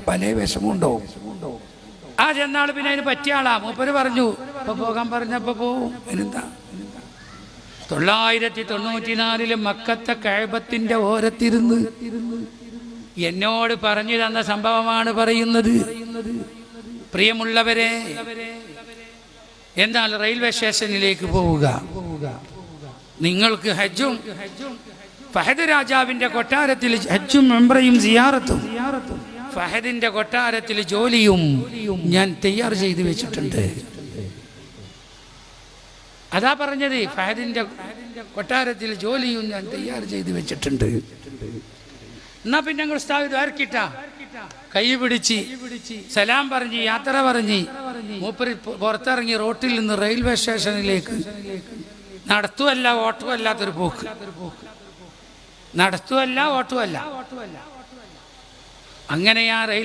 പല വിഷമുണ്ടാവും. ആ ചെന്നാൾ പിന്നെ അതിന് പറ്റിയ ആളാ. മൂപ്പര് പറഞ്ഞു ഇപ്പൊ പോകാൻ പറഞ്ഞപ്പോ പോവും. എന്താ 994 മക്കത്തെ കഅബത്തിന്റെ ഓരത്തിരുന്ന് എന്നോട് പറഞ്ഞു തന്ന സംഭവമാണ് പറയുന്നത്. പ്രിയമുള്ളവരെ, എന്നാൽ റെയിൽവേ സ്റ്റേഷനിലേക്ക് പോവുക, നിങ്ങൾക്ക് ഹജ്ജും ഫഹദ് രാജാവിന്റെ കൊട്ടാരത്തിൽ ഹജ്ജും ഉംറയും സിയാറത്തും ഫഹദിന്റെ കൊട്ടാരത്തിൽ ജോലിയും ഞാൻ തയ്യാർ ചെയ്തു വെച്ചിട്ടുണ്ട്. അതാ പറഞ്ഞത്, ഫഹദിന്റെ കൊട്ടാരത്തിൽ ജോലിയും ഞാൻ തയ്യാർ ചെയ്തു വെച്ചിട്ടുണ്ട്. എന്നാ പിന്നെ ഞങ്ങൾ ഉസ്താദ് ദ്വാരക്കിട്ട കൈ പിടിച്ച് സലാം പറഞ്ഞ് യാത്ര പറഞ്ഞ് മൂപ്പര് പുറത്തിറങ്ങി റോട്ടിൽ നിന്ന് റെയിൽവേ സ്റ്റേഷനിലേക്ക് നടത്തുമല്ല ഓട്ടവും അല്ലാത്തൊരു പോക്ക്. നടത്തുമല്ല ഓട്ടവും അല്ല. അങ്ങനെയാ